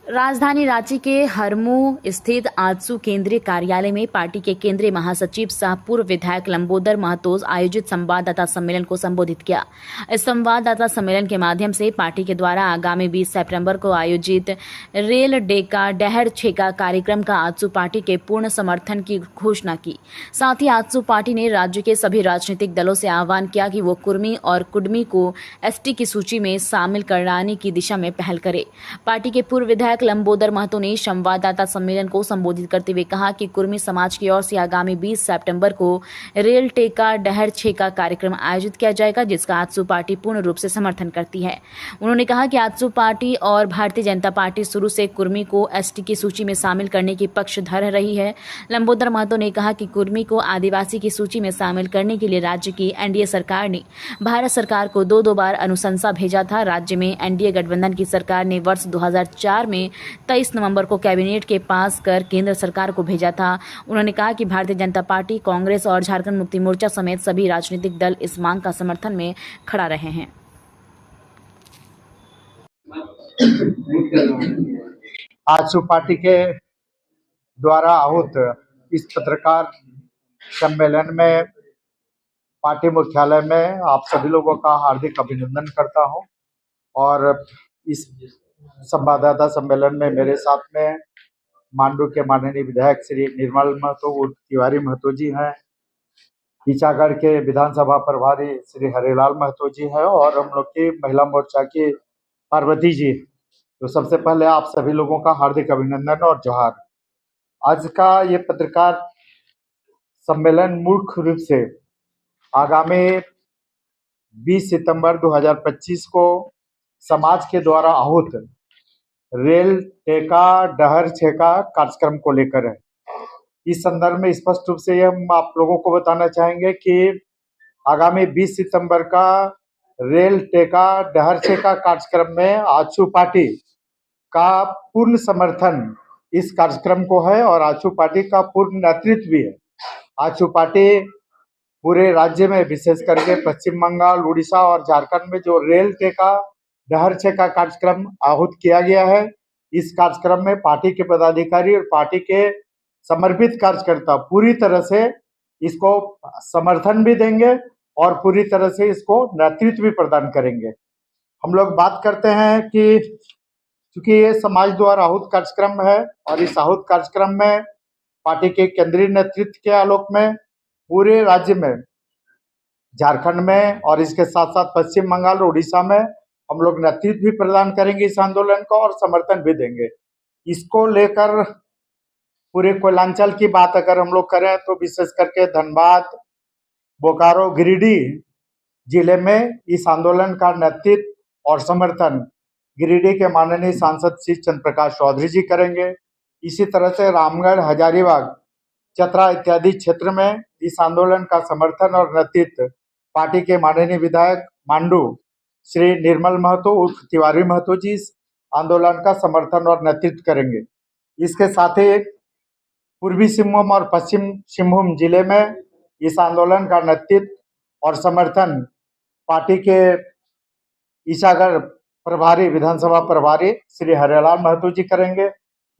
राजधानी रांची के हरमू स्थित आजसू केंद्रीय कार्यालय में पार्टी के केंद्रीय महासचिव सह पूर्व विधायक लंबोदर महतो आयोजित संवाददाता सम्मेलन को संबोधित किया। इस संवाददाता सम्मेलन के माध्यम से पार्टी के द्वारा आगामी 20 सितंबर को आयोजित रेल डेका डहर छेका कार्यक्रम का आजसू पार्टी के पूर्ण समर्थन की घोषणा की। साथ ही आजसू पार्टी ने राज्य के सभी राजनीतिक दलों से आह्वान किया कि वो कुर्मी और कुडमी को एसटी की सूची में शामिल कराने की दिशा में पहल करे। पार्टी के पूर्व विधायक लंबोदर महतो ने संवाददाता सम्मेलन को संबोधित करते हुए कहा कि कुर्मी समाज की ओर से आगामी 20 सितंबर को रेल टेका डहर छेका कार्यक्रम आयोजित किया जाएगा, जिसका आजसू पार्टी पूर्ण रूप से समर्थन करती है। उन्होंने कहा कि आजसू पार्टी और भारतीय जनता पार्टी शुरू से कुर्मी को एसटी की सूची में शामिल करने की पक्षधर रही है। लंबोदर महतो ने कहा कि कुर्मी को आदिवासी की सूची में शामिल करने के लिए राज्य की एनडीए सरकार ने भारत सरकार को दो बार अनुशंसा भेजा था। राज्य में एनडीए गठबंधन की सरकार ने वर्ष 2004 में 23 नवंबर को कैबिनेट के पास कर केंद्र सरकार को भेजा था। उन्होंने कहा कि भारतीय जनता पार्टी, कांग्रेस और झारखंड मुक्ति मोर्चा समेत सभी राजनीतिक दल इस मांग का समर्थन में खड़ा रहे हैं। आजसू पार्टी के द्वारा आहूत इस पत्रकार सम्मेलन में पार्टी मुख्यालय में आप सभी लोगों का हार्दिक अभिनंदन करता हूं। और इस संवाददाता सम्मेलन में मेरे साथ में मांडू के माननीय विधायक श्री निर्मल महतो उर्फ तिवारी महतो जी हैं, ईचागढ़ के विधानसभा प्रभारी श्री हरिलाल महतो जी हैं और हम लोग की महिला मोर्चा की पार्वती जी। तो सबसे पहले आप सभी लोगों का हार्दिक अभिनंदन और जोहार। आज का ये पत्रकार सम्मेलन मुख्य रूप से आगामी 20 सितंबर 2025 को समाज के द्वारा आहूत रेल टेका डहर छेका कार्यक्रम को लेकर है। इस संदर्भ में स्पष्ट रूप से हम आप लोगों को बताना चाहेंगे कि आगामी 20 सितंबर का रेल टेका डहर छेका कार्यक्रम में आजसू पार्टी का पूर्ण समर्थन इस कार्यक्रम को है और आजसू पार्टी का पूर्ण नेतृत्व भी है। आजसू पार्टी पूरे राज्य में, विशेष करके पश्चिम बंगाल, उड़ीसा और झारखंड में जो रेल टेका डहर छेका कार्यक्रम आहूत किया गया है, इस कार्यक्रम में पार्टी के पदाधिकारी और पार्टी के समर्पित कार्यकर्ता पूरी तरह से इसको समर्थन भी देंगे और पूरी तरह से इसको नेतृत्व भी प्रदान करेंगे। हम लोग बात करते हैं कि चूंकि ये समाज द्वारा आहूत कार्यक्रम है और इस आहूत कार्यक्रम में पार्टी के केंद्रीय नेतृत्व के आलोक में पूरे राज्य में, झारखंड में और इसके साथ साथ पश्चिम बंगाल और उड़ीसा में हम लोग नेतृत्व भी प्रदान करेंगे इस आंदोलन को और समर्थन भी देंगे। इसको लेकर पूरे कोयलांचल की बात अगर हम लोग करें तो विशेष करके धनबाद, बोकारो, गिरिडीह जिले में इस आंदोलन का नेतृत्व और समर्थन गिरिडीह के माननीय सांसद श्री चंद्र प्रकाश चौधरी जी करेंगे। इसी तरह से रामगढ़, हजारीबाग, चतरा इत्यादि क्षेत्र में इस आंदोलन का समर्थन और नेतृत्व पार्टी के माननीय विधायक मांडू श्री निर्मल महतो उर्फ तिवारी महतो जी इस आंदोलन का समर्थन और नेतृत्व करेंगे। इसके साथ ही पूर्वी सिंहभूम और पश्चिम सिंहभूम जिले में इस आंदोलन का नेतृत्व और समर्थन पार्टी के ईसागढ़ प्रभारी, विधानसभा प्रभारी श्री हरिलाल महतो जी करेंगे।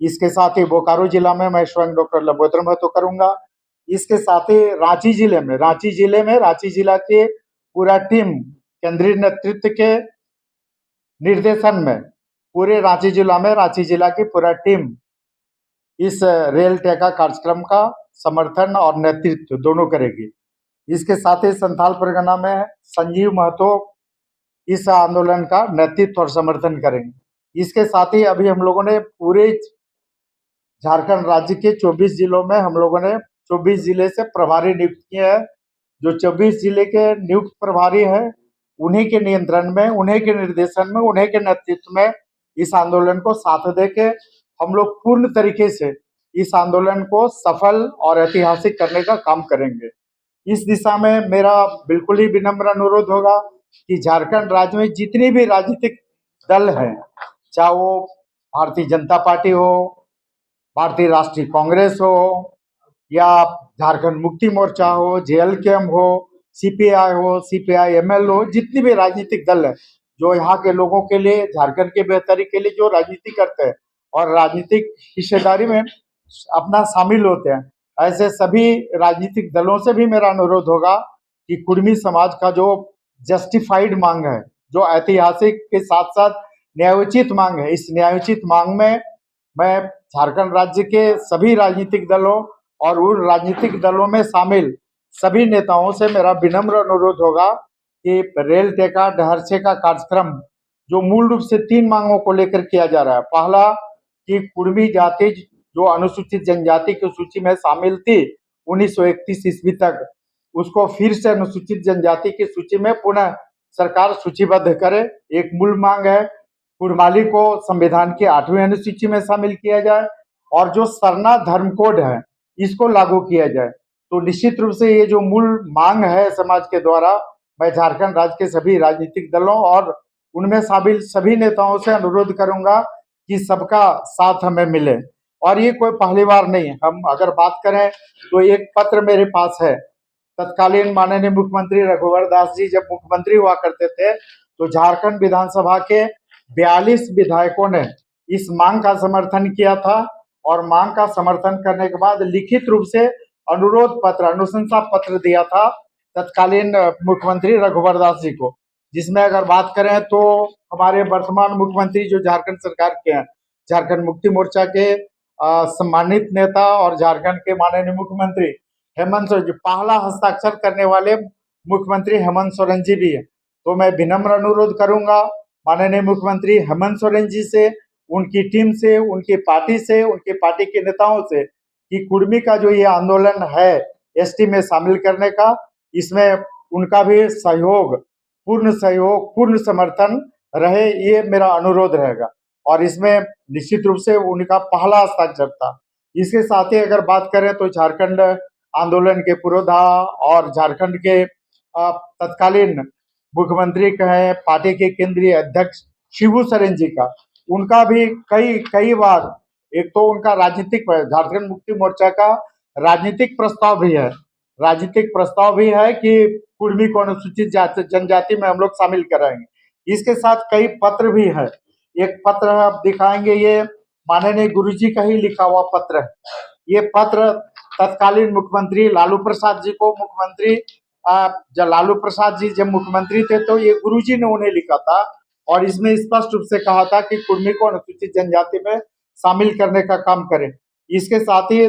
इसके साथ ही बोकारो जिला में मैं स्वयं डॉक्टर लंबोदर महतो करूंगा। इसके साथ ही रांची जिला के पूरा टीम केंद्रीय नेतृत्व के निर्देशन में पूरे रांची जिला की पूरा टीम इस रेल टेका कार्यक्रम का समर्थन और नेतृत्व दोनों करेगी। इसके साथ ही संथाल परगना में संजीव महतो इस आंदोलन का नेतृत्व और समर्थन करेंगे। इसके साथ ही अभी हम लोगों ने पूरे झारखंड राज्य के 24 जिलों में हम लोगों ने 24 जिले से प्रभारी नियुक्त किए हैं। जो 24 जिले के नियुक्त प्रभारी हैं, उन्हीं के नियंत्रण में, उन्हीं के निर्देशन में, उन्हीं के नेतृत्व में इस आंदोलन को साथ देके हम लोग पूर्ण तरीके से इस आंदोलन को सफल और ऐतिहासिक करने का काम करेंगे। इस दिशा में मेरा बिल्कुल ही विनम्र अनुरोध होगा कि झारखंड राज्य में जितनी भी राजनीतिक दल हैं, चाहे वो भारतीय जनता पार्टी हो, भारतीय राष्ट्रीय कांग्रेस हो या झारखंड मुक्ति मोर्चा हो, जेएलकेएम हो, सीपीआई हो, सीपीआई एमएल हो, जितनी भी राजनीतिक दल है जो यहाँ के लोगों के लिए, झारखंड के बेहतरी के लिए जो राजनीति करते हैं, और राजनीतिक हिस्सेदारी में अपना शामिल होते हैं। ऐसे सभी राजनीतिक दलों से भी मेरा अनुरोध होगा कि कुर्मी समाज का जो जस्टिफाइड मांग है, जो ऐतिहासिक के साथ साथ न्यायोचित मांग है, इस न्यायोचित मांग में मैं झारखंड राज्य के सभी राजनीतिक दलों और उन राजनीतिक दलों में शामिल सभी नेताओं से मेरा विनम्र अनुरोध होगा कि रेल टेका डहरछे का कार्यक्रम जो मूल रूप से 3 मांगों को लेकर किया जा रहा है। पहला कि कुर्मी जाति जो अनुसूचित जनजाति की सूची में शामिल थी 1931 ईस्वी तक, उसको फिर से अनुसूचित जनजाति की सूची में पुनः सरकार सूचीबद्ध करे, एक मूल मांग है। कुड़माली को संविधान की 8वीं अनुसूची में शामिल किया जाए और जो सरना धर्म कोड है इसको लागू किया जाए। तो निश्चित रूप से ये जो मूल मांग है समाज के द्वारा, मैं झारखंड राज्य के सभी राजनीतिक दलों और उनमें शामिल सभी नेताओं से अनुरोध करूंगा कि सबका साथ हमें मिले। और ये कोई पहली बार नहीं है। हम अगर बात करें तो एक पत्र मेरे पास है, तत्कालीन माननीय मुख्यमंत्री रघुवर दास जी जब मुख्यमंत्री हुआ करते थे तो झारखंड विधानसभा के 42 विधायकों ने इस मांग का समर्थन किया था और मांग का समर्थन करने के बाद लिखित रूप से अनुरोध पत्र, अनुशंसा पत्र दिया था तत्कालीन मुख्यमंत्री रघुवर दास जी को, जिसमें अगर बात करें तो हमारे वर्तमान मुख्यमंत्री जो झारखंड सरकार के हैं, झारखंड मुक्ति मोर्चा के सम्मानित नेता और झारखंड के माननीय मुख्यमंत्री हेमंत सोरेन जी, पहला हस्ताक्षर करने वाले मुख्यमंत्री हेमंत सोरेन जी भी है। तो मैं विनम्र अनुरोध करूंगा माननीय मुख्यमंत्री हेमंत सोरेन जी से, उनकी टीम से, उनकी पार्टी से, उनकी पार्टी के नेताओं से कि कुर्मी का जो ये आंदोलन है एसटी में शामिल करने का, इसमें उनका भी सहयोग, पूर्ण समर्थन रहे, ये मेरा अनुरोध रहेगा। और इसमें निश्चित रूप से उनका पहला हस्ताक्षर था। इसके साथ ही अगर बात करें तो झारखंड आंदोलन के पुरोधा और झारखंड के तत्कालीन मुख्यमंत्री कहें, पार्टी के केंद्रीय अध्यक्ष शिबू सोरेन जी का, उनका भी कई बार, एक तो उनका राजनीतिक, झारखंड मुक्ति मोर्चा का राजनीतिक प्रस्ताव भी है कि कुर्मी को अनुसूचित जनजाति में हम लोग शामिल कराएंगे। इसके साथ कई पत्र भी है। एक पत्र आप दिखाएंगे, ये माननीय गुरुजी का ही लिखा हुआ पत्र है। ये पत्र तत्कालीन मुख्यमंत्री लालू प्रसाद जी को, जब लालू प्रसाद जी जब मुख्यमंत्री थे तो ये गुरुजी ने उन्हें लिखा था और इसमें स्पष्ट रूप से कहा था कि कुर्मी को अनुसूचित जनजाति में शामिल करने का काम करें। इसके साथ ही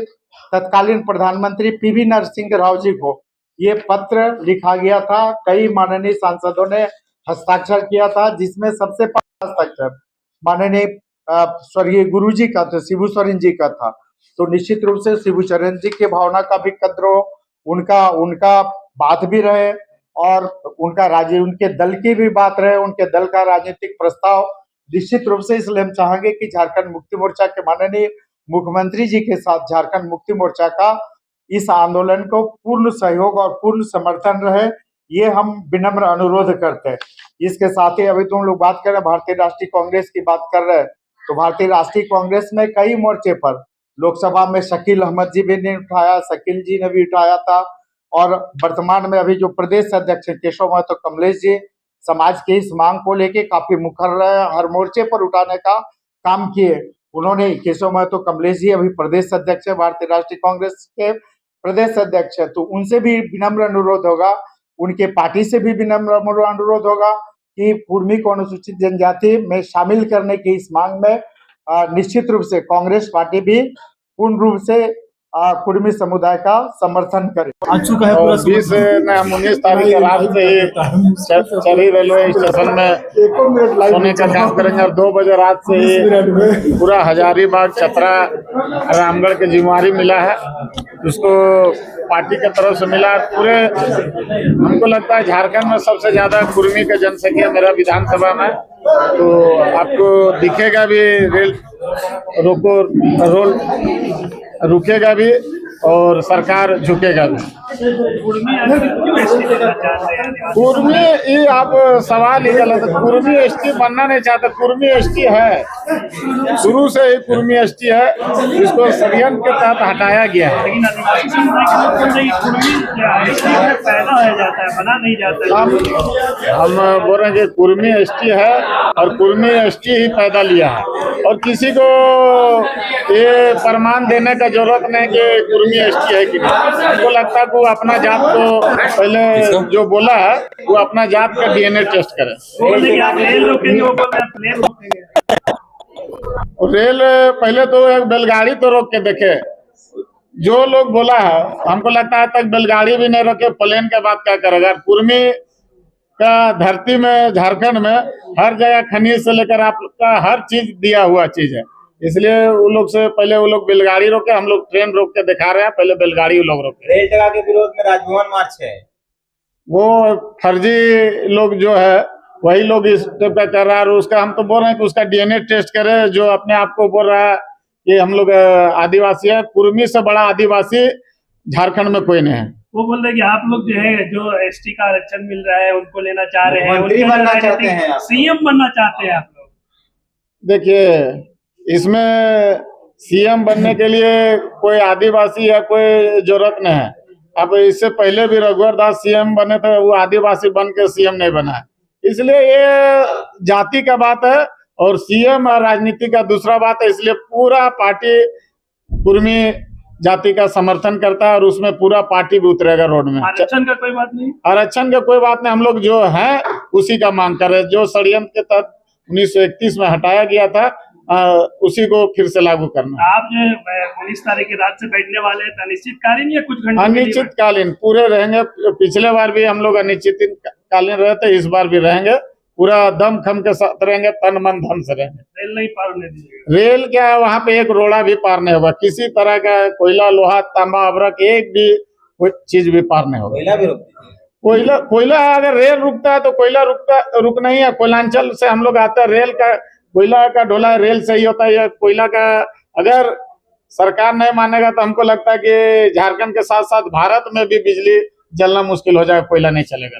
तत्कालीन प्रधानमंत्री पीवी नरसिंह राव जी को ये पत्र लिखा गया था, कई माननीय सांसदों ने हस्ताक्षर किया था, जिसमें सबसे पहला हस्ताक्षर माननीय स्वर्गीय गुरुजी का था, शिबू सोरेन जी का था। तो निश्चित रूप से शिबू सोरेन जी की भावना का भी कद्र हो, उनका बात भी रहे और उनके दल की भी बात रहे, उनके दल का राजनीतिक प्रस्ताव निश्चित रूप से। इसलिए हम चाहेंगे कि झारखंड मुक्ति मोर्चा के माननीय मुख्यमंत्री जी के साथ झारखंड मुक्ति मोर्चा का इस आंदोलन को पूर्ण सहयोग और पूर्ण समर्थन रहे, ये हम विनम्र अनुरोध करते हैं। इसके साथ ही अभी तुम लोग बात कर रहे हैं भारतीय राष्ट्रीय कांग्रेस की बात कर रहे हैं, तो भारतीय राष्ट्रीय कांग्रेस में कई मोर्चे पर लोकसभा में शकील अहमद जी भी ने उठाया, शकील जी ने भी उठाया था और वर्तमान में अभी जो प्रदेश अध्यक्ष केशव महतो कमलेश जी समाज के इस मांग को लेके काफी मुखर रहे, हर मोर्चे पर उठाने का काम किए। उन्होंने, केशव महतो कमलेश जी अभी प्रदेश अध्यक्ष है, भारतीय राष्ट्रीय कांग्रेस के प्रदेश अध्यक्ष है, तो उनसे भी विनम्र अनुरोध होगा, उनके पार्टी से भी विनम्र अनुरोध होगा कि कुर्मी को अनुसूचित जनजाति में शामिल करने की इस मांग में निश्चित रूप से कांग्रेस पार्टी भी पूर्ण रूप से कुर्मी समुदाय का समर्थन करे। आज चुका है पूरा 19 तारीख की रात से ही चरी रेलवे स्टेशन में सोने का काम करेंगे और 2 बजे रात से ही पूरा हजारीबाग, चतरा, रामगढ़ के जिम्मेवारी मिला है, उसको पार्टी की तरफ से मिला। पूरे हमको लगता है झारखंड में सबसे ज्यादा कुर्मी का जनसंख्या मेरा विधानसभा में, तो आपको दिखेगा भी, रेल रुकेगा भी और सरकार झुकेगा भी। कुर्मी ये आप सवाल ही गलत है। कुर्मी एसटी बनना नहीं चाहता, कुर्मी एसटी है, शुरू से ही कुर्मी एसटी है, इसको षड्यंत्र के तहत हटाया गया है। लेकिन आदिवासी समुदाय का मतलब नहीं, कुर्मी एसटी में पैदा हो जाता है, बना नहीं जाता है। हम बोल रहे हैं कि कुर्मी एसटी है और कुर्मी एसटी ही पैदा लिया है, और किसी को ये प्रमाण देने का जरूरत नहीं कि कुर्मी एसटी है कि नहीं। हमको लगता है कि वो अपना जात को पहले जो बोला है वो अपना जात का डीएनए टेस्ट करे। बोलने की आप रेल रोकेंगे, वो बोल रहे हैं प्लेन रोकेंगे। रेल पहले तो एक बैलगाड़ी तो रोक के देखे, जो लोग बोला है हमको लगता है तक बैलगाड़ी भी नहीं रोके, प्लेन के बाद क्या करेगा। कुर्मी का धरती में, झारखंड में हर जगह खनिज से लेकर आपका हर चीज दिया हुआ चीज है, इसलिए वो लोग से पहले वो लोग बैलगाड़ी रोके, हम लोग ट्रेन रोक के दिखा रहे हैं, पहले बैलगाड़ी वो लोग रोके। रेल जगह के विरोध में राजभवन मार्च है, वो फर्जी लोग जो है वही लोग इस पे कर रहा है, और उसका हम तो बोल रहे हैं कि उसका डीएनए टेस्ट करे। जो अपने आप को बोल रहा है कि हम लोग आदिवासी है, कुर्मी से बड़ा आदिवासी झारखंड में कोई नहीं है। वो बोल रहे कि आप लोग जो है, जो एसटी का आरक्षण मिल रहा है उनको लेना चाह रहे हैं, मुख्यमंत्री बनना चाहते हैं आप। सीएम बनना चाहते हैं आप लोग। देखिए, इसमें सीएम बनने के लिए कोई आदिवासी या कोई जरूरत नहीं है। अब इससे पहले भी रघुवर दास सीएम बने थे, वो आदिवासी बन के सीएम नहीं बना है, इसलिए ये जाति का बात है और सीएम और राजनीति का दूसरा बात है। इसलिए पूरा पार्टी कुर्मी जाति का समर्थन करता है और उसमें पूरा पार्टी भी उतरेगा रोड में। आरक्षण का कोई बात नहीं, आरक्षण का कोई बात नहीं, हम लोग जो है उसी का मांग कर रहे हैं। जो षड्यंत्र के तहत 1931 में हटाया गया था, उसी को फिर से लागू करना। आप जो 19 तारीख की रात से बैठने वाले हैं, अनिश्चितकालीन या कुछ घंटे? अनिश्चितकालीन पूरे रहेंगे। पिछले बार भी हम लोग अनिश्चितकालीन रहे थे, इस बार भी रहेंगे, पूरा दम खम के साथ रहेंगे, तन मन धन से रहेंगे। रेल नहीं पार होने दीजिएगा। रेल क्या है, वहाँ पे एक रोड़ा भी पार नहीं होगा, किसी तरह का कोयला, लोहा, तांबा, अभ्रक एक भी कोई चीज भी पार नहीं होगा। कोयला भी रोक कोयला कोयला अगर रेल रुकता है तो कोयला रुक नहीं है। कोयलांचल से हम लोग आते हैं, रेल का कोयला का ढोला रेल से ही होता है। कोयला का अगर सरकार नहीं मानेगा तो हमको लगता है कि झारखंड के साथ साथ भारत में भी बिजली जलना मुश्किल हो जाएगा, कोयला नहीं चलेगा।